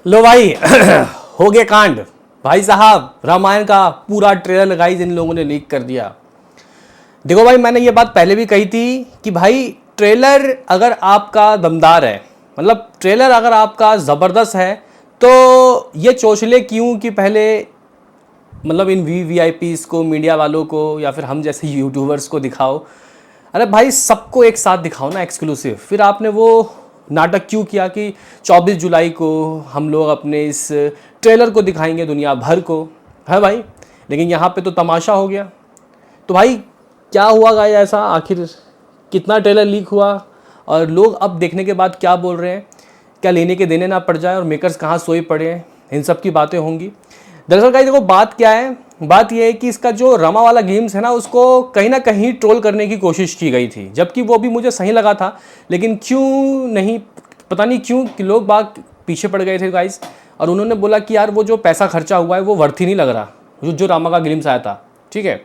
लो भाई हो गया कांड। भाई साहब रामायण का पूरा ट्रेलर गाइस इन लोगों ने लीक कर दिया। देखो भाई, मैंने ये बात पहले भी कही थी कि भाई ट्रेलर अगर आपका दमदार है, मतलब ट्रेलर अगर आपका ज़बरदस्त है, तो ये चोचले क्यों कि पहले मतलब इन वीआईपीज़ को, मीडिया वालों को या फिर हम जैसे यूट्यूबर्स को दिखाओ। अरे भाई सबको एक साथ दिखाओ ना एक्सक्लूसिव। फिर आपने वो नाटक क्यों किया कि 24 जुलाई को हम लोग अपने इस ट्रेलर को दिखाएंगे दुनिया भर को, है भाई। लेकिन यहाँ पे तो तमाशा हो गया। तो भाई क्या हुआ गाइस ऐसा, आखिर कितना ट्रेलर लीक हुआ और लोग अब देखने के बाद क्या बोल रहे हैं, क्या लेने के देने ना पड़ जाए और मेकर्स कहाँ सोए पड़े हैं, इन सब की बातें होंगी। दरअसल गाइस देखो बात क्या है, बात यह है कि इसका जो रमा वाला गेम्स है ना, उसको कहीं ना कहीं ट्रोल करने की कोशिश की गई थी, जबकि वो भी मुझे सही लगा था। लेकिन क्यों नहीं, पता नहीं क्यों कि लोग बाग पीछे पड़ गए थे गाइस, और उन्होंने बोला कि यार वो जो पैसा खर्चा हुआ है वो वर्थ ही नहीं लग रहा, जो रामा का ग्लिम्स आया था। ठीक है,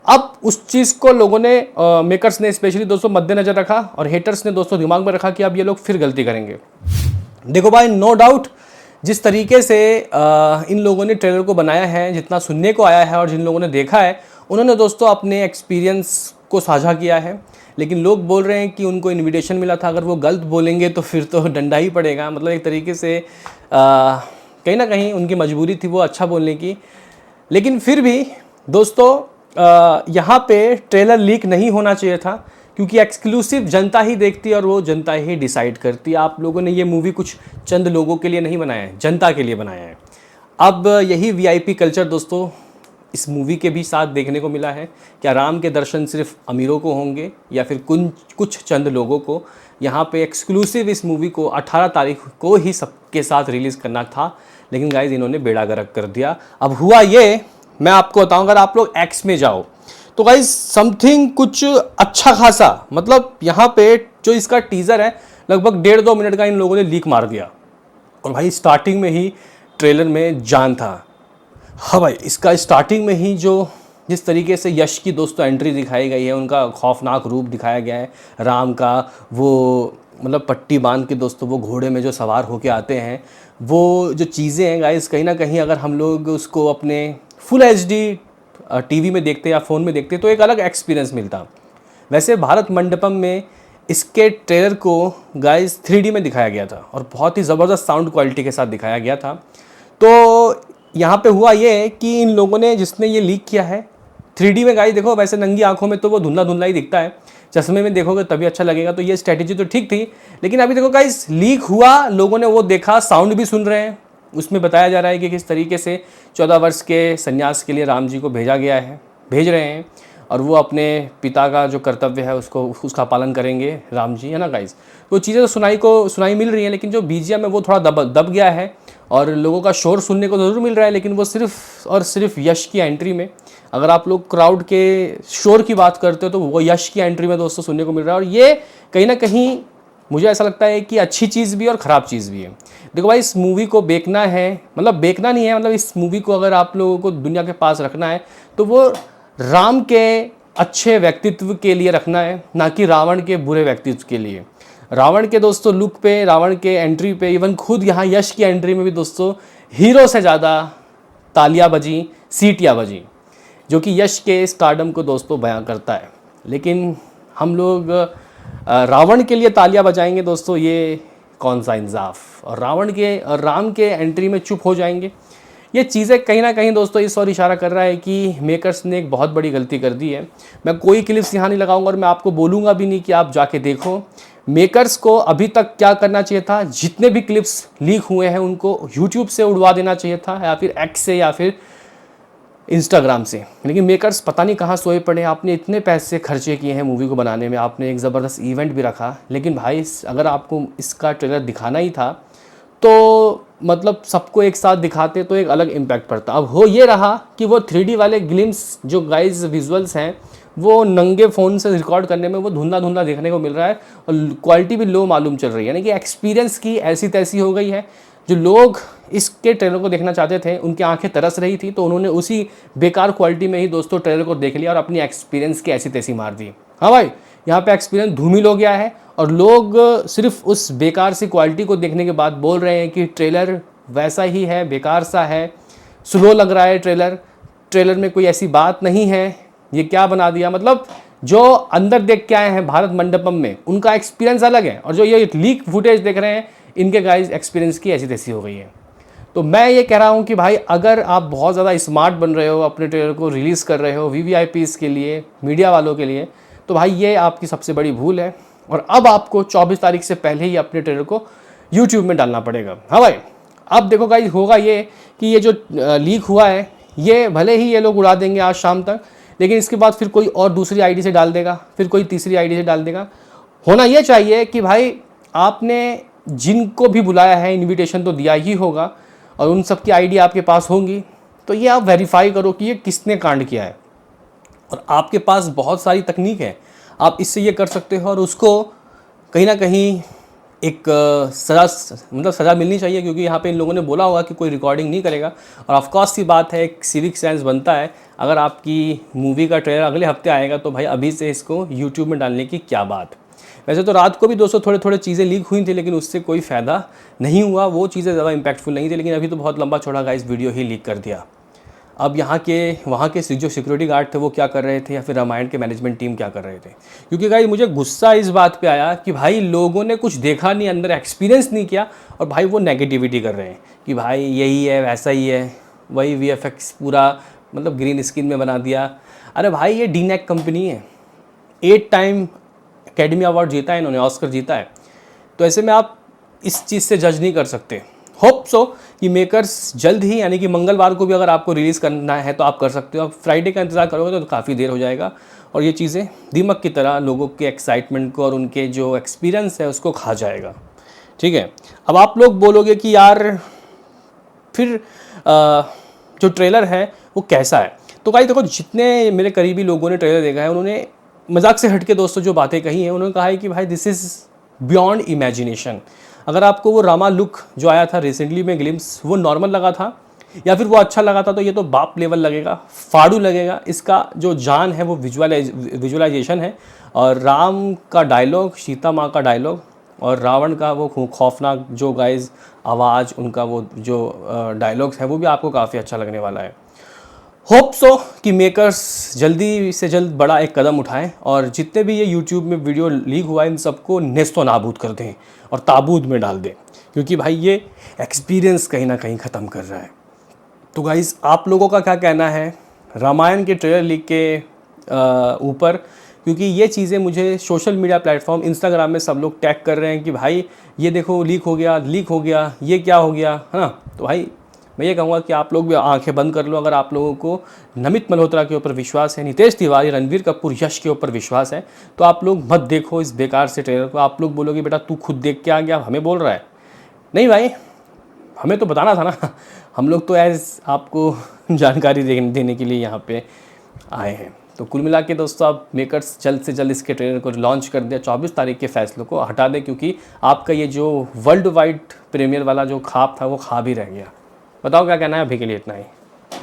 अब उस चीज़ को लोगों ने मेकर्स ने स्पेशली दोस्तों मद्देनजर रखा और हेटर्स ने दोस्तों दिमाग में रखा कि अब ये लोग फिर गलती करेंगे। देखो भाई नो डाउट जिस तरीके से इन लोगों ने ट्रेलर को बनाया है, जितना सुनने को आया है और जिन लोगों ने देखा है, उन्होंने दोस्तों अपने एक्सपीरियंस को साझा किया है। लेकिन लोग बोल रहे हैं कि उनको इनविटेशन मिला था, अगर वो गलत बोलेंगे तो फिर तो डंडा ही पड़ेगा। मतलब एक तरीके से कहीं ना कहीं उनकी मजबूरी थी वो अच्छा बोलने की। लेकिन फिर भी दोस्तों यहाँ पे ट्रेलर लीक नहीं होना चाहिए था, क्योंकि एक्सक्लूसिव जनता ही देखती है और वो जनता ही डिसाइड करती है। आप लोगों ने ये मूवी कुछ चंद लोगों के लिए नहीं बनाया है, जनता के लिए बनाया है। अब यही वीआईपी कल्चर दोस्तों इस मूवी के भी साथ देखने को मिला है। क्या राम के दर्शन सिर्फ अमीरों को होंगे या फिर कुछ चंद लोगों को? यहाँ पे एक्सक्लूसिव इस मूवी को 18 तारीख को ही सबके साथ रिलीज़ करना था, लेकिन गाइज इन्होंने बेड़ा गर्क कर दिया। अब हुआ ये, मैं आपको बताऊँ, अगर आप लोग एक्स में जाओ तो गाइज समथिंग कुछ अच्छा खासा, मतलब यहाँ पे जो इसका टीज़र है लगभग 1.5-2 मिनट का इन लोगों ने लीक मार दिया, और भाई स्टार्टिंग में ही ट्रेलर में जान था। हाँ भाई, इसका स्टार्टिंग में ही जो जिस तरीके से यश की दोस्तों एंट्री दिखाई गई है, उनका खौफनाक रूप दिखाया गया है, राम का वो मतलब पट्टी बांध के दोस्तों वो घोड़े में जो सवार होके आते हैं, वो जो चीज़ें हैं गाइस, कहीं ना कहीं अगर हम लोग उसको अपने फुल एचडी टीवी में देखते या फ़ोन में देखते तो एक अलग एक्सपीरियंस मिलता। वैसे भारत मंडपम में इसके ट्रेलर को गाइस 3D में दिखाया गया था और बहुत ही ज़बरदस्त साउंड क्वालिटी के साथ दिखाया गया था। तो यहाँ पे हुआ ये कि इन लोगों ने, जिसने ये लीक किया है 3D में, गाइस देखो वैसे नंगी आंखों में तो वो धुंधला धुंधला ही दिखता है, चश्मे में देखोगे तभी अच्छा लगेगा। तो ये स्ट्रैटेजी तो ठीक थी, लेकिन अभी देखो गाइस लीक हुआ, लोगों ने वो देखा, साउंड भी सुन रहे हैं। उसमें बताया जा रहा है कि किस तरीके से 14 वर्ष के संन्यास के लिए राम जी को भेज रहे हैं, और वो अपने पिता का जो कर्तव्य है उसका पालन करेंगे राम जी, है ना गाइस। तो चीज़ें तो सुनाई मिल रही हैं, लेकिन जो बीजीएम है वो थोड़ा दब गया है और लोगों का शोर सुनने को ज़रूर मिल रहा है, लेकिन वो सिर्फ और सिर्फ यश की एंट्री में। अगर आप लोग क्राउड के शोर की बात करते हो तो वो यश की एंट्री में दोस्तों सुनने को मिल रहा है, और ये कहीं ना कहीं मुझे ऐसा लगता है कि अच्छी चीज़ भी है और ख़राब चीज़ भी है। देखो भाई, इस मूवी को बेचना है, मतलब बेचना नहीं है, मतलब इस मूवी को अगर आप लोगों को दुनिया के पास रखना है तो वो राम के अच्छे व्यक्तित्व के लिए रखना है, ना कि रावण के बुरे व्यक्तित्व के लिए। रावण के दोस्तों लुक पे, रावण के एंट्री पे, इवन खुद यहाँ यश की एंट्री में भी दोस्तों हीरो से ज़्यादा तालियां बजी, सीटियाँ बजी, जो कि यश के स्टारडम को दोस्तों बयां करता है। लेकिन हम लोग रावण के लिए तालियां बजाएंगे दोस्तों, ये कौन सा इंसाफ, और राम के एंट्री में चुप हो जाएंगे। ये चीज़ें कहीं ना कहीं दोस्तों इस ओर इशारा कर रहा है कि मेकर्स ने एक बहुत बड़ी गलती कर दी है। मैं कोई क्लिप्स यहाँ नहीं लगाऊंगा और मैं आपको बोलूँगा भी नहीं कि आप जाके देखो। मेकर्स को अभी तक क्या करना चाहिए था, जितने भी क्लिप्स लीक हुए हैं उनको यूट्यूब से उड़वा देना चाहिए था, या फिर एक्स से या फिर इंस्टाग्राम से। लेकिन मेकर्स पता नहीं कहाँ सोए पड़े। आपने इतने पैसे खर्चे किए हैं मूवी को बनाने में, आपने एक ज़बरदस्त इवेंट भी रखा, लेकिन भाई अगर आपको इसका ट्रेलर दिखाना ही था तो मतलब सबको एक साथ दिखाते तो एक अलग इम्पैक्ट पड़ता। अब हो ये रहा कि वो 3D वाले ग्लिम्स जो गाइज विजुअल्स हैं वो नंगे फ़ोन से रिकॉर्ड करने में वो धुंधला धुंधला देखने को मिल रहा है, और क्वालिटी भी लो मालूम चल रही है, यानी कि एक्सपीरियंस की ऐसी तैसी हो गई है। जो लोग इसके ट्रेलर को देखना चाहते थे उनकी आंखें तरस रही थी, तो उन्होंने उसी बेकार क्वालिटी में ही दोस्तों ट्रेलर को देख लिया और अपनी एक्सपीरियंस की ऐसी तैसी मार दी। हाँ भाई, यहाँ पे एक्सपीरियंस धूमिल हो गया है और लोग सिर्फ उस बेकार सी क्वालिटी को देखने के बाद बोल रहे हैं कि ट्रेलर वैसा ही है, बेकार सा है, स्लो लग रहा है ट्रेलर में कोई ऐसी बात नहीं है, ये क्या बना दिया। मतलब जो अंदर देख के आए हैं भारत मंडपम में उनका एक्सपीरियंस अलग है, और जो ये लीक फुटेज देख रहे हैं इनके गाइस एक्सपीरियंस की ऐसी तैसी हो गई है। तो मैं ये कह रहा हूँ कि भाई अगर आप बहुत ज़्यादा स्मार्ट बन रहे हो, अपने ट्रेलर को रिलीज़ कर रहे हो VVIPs के लिए, मीडिया वालों के लिए, तो भाई ये आपकी सबसे बड़ी भूल है। और अब आपको 24 तारीख से पहले ही अपने ट्रेलर को यूट्यूब में डालना पड़ेगा। हाँ भाई, अब देखो गाइस होगा ये कि ये जो लीक हुआ है ये भले ही ये लोग उड़ा देंगे आज शाम तक, लेकिन इसके बाद फिर कोई और दूसरी आईडी से डाल देगा, फिर कोई तीसरी आईडी से डाल देगा। होना ये चाहिए कि भाई आपने जिनको भी बुलाया है इनविटेशन तो दिया ही होगा, और उन सब की आईडी आपके पास होंगी, तो ये आप वेरीफाई करो कि ये किसने कांड किया है। और आपके पास बहुत सारी तकनीक है, आप इससे ये कर सकते हो, और उसको कहीं ना कहीं एक सज़ा मिलनी चाहिए, क्योंकि यहाँ पे इन लोगों ने बोला होगा कि कोई रिकॉर्डिंग नहीं करेगा। और ऑफकोर्स सी बात है, एक सिविक सेंस बनता है, अगर आपकी मूवी का ट्रेलर अगले हफ्ते आएगा तो भाई अभी से इसको यूट्यूब में डालने की क्या बात। वैसे तो रात को भी दोस्तों थोड़े चीज़ें लीक हुई थी, लेकिन उससे कोई फ़ायदा नहीं हुआ, वो चीज़ें ज़्यादा इंपैक्टफुल नहीं थी। लेकिन अभी तो बहुत लंबा चौड़ा गाइस वीडियो ही लीक कर दिया। अब वहाँ के जो सिक्योरिटी गार्ड थे वो क्या कर रहे थे, या फिर रामायण के मैनेजमेंट टीम क्या कर रहे थे। क्योंकि गाइस मुझे गुस्सा इस बात पे आया कि भाई लोगों ने कुछ देखा नहीं, अंदर एक्सपीरियंस नहीं किया, और भाई वो नेगेटिविटी कर रहे हैं कि भाई यही है, वैसा ही है, वही VFX पूरा मतलब ग्रीन स्क्रीन में बना दिया। अरे भाई ये DNAC कंपनी है, 8 टाइम एकेडमी अवार्ड जीता है इन्होंने, ऑस्कर जीता है। तो ऐसे में आप इस चीज़ से जज नहीं कर सकते। होप सो कि मेकर्स जल्द ही, यानी कि मंगलवार को भी अगर आपको रिलीज़ करना है तो आप कर सकते हो। आप फ्राइडे का इंतज़ार करोगे तो काफ़ी देर हो जाएगा, और ये चीज़ें दीमक की तरह लोगों के एक्साइटमेंट को और उनके जो एक्सपीरियंस है उसको खा जाएगा। ठीक है, अब आप लोग बोलोगे कि यार फिर जो ट्रेलर है वो कैसा है। तो भाई देखो, जितने मेरे करीबी लोगों ने ट्रेलर देखा है उन्होंने मजाक से हटके दोस्तों जो बातें कही हैं, उन्होंने कहा है कि भाई दिस इज़ बियॉन्ड इमेजिनेशन। अगर आपको वो रामा लुक जो आया था रिसेंटली में ग्लिम्स, वो नॉर्मल लगा था या फिर वो अच्छा लगा था, तो ये तो बाप लेवल लगेगा, फाड़ू लगेगा। इसका जो जान है वो विजुअलाइजेशन है, और राम का डायलॉग, सीता माँ का डायलॉग, और रावण का वो खौफनाक जो गाइज आवाज़, उनका वो जो डायलॉग्स है वो भी आपको काफ़ी अच्छा लगने वाला है। होप सो कि मेकर्स जल्दी से जल्द बड़ा एक कदम उठाएं, और जितने भी ये यूट्यूब में वीडियो लीक हुआ है इन सबको नेस्तो नाबूद कर दें और ताबूत में डाल दें, क्योंकि भाई ये एक्सपीरियंस कहीं ना कहीं ख़त्म कर रहा है। तो गाइज़ आप लोगों का क्या कहना है रामायण के ट्रेलर लीक के ऊपर, क्योंकि ये चीज़ें मुझे सोशल मीडिया प्लेटफॉर्म इंस्टाग्राम में सब लोग टैग कर रहे हैं कि भाई ये देखो लीक हो गया, ये क्या हो गया, है ना। तो भाई मैं ये कहूँगा कि आप लोग भी आंखें बंद कर लो। अगर आप लोगों को नमित मल्होत्रा के ऊपर विश्वास है, नितेश तिवारी, रणवीर कपूर, यश के ऊपर विश्वास है, तो आप लोग मत देखो इस बेकार से ट्रेलर को। आप लोग बोलोगे बेटा तू खुद देख के आ गया, हमें बोल रहा है। नहीं भाई, हमें तो बताना था ना, हम लोग तो एज आपको जानकारी देने के लिए यहाँ पे आए हैं। तो कुल मिला के दोस्तों आप मेकर्स जल्द से जल्द इसके ट्रेलर को लॉन्च कर दिया, 24 तारीख के फैसलों को हटा दें, क्योंकि आपका ये जो वर्ल्ड वाइड प्रीमियर वाला जो ख्वाब था वो ख्वाब ही रह गया। बताओ क्या कहना है, अभी के लिए इतना ही।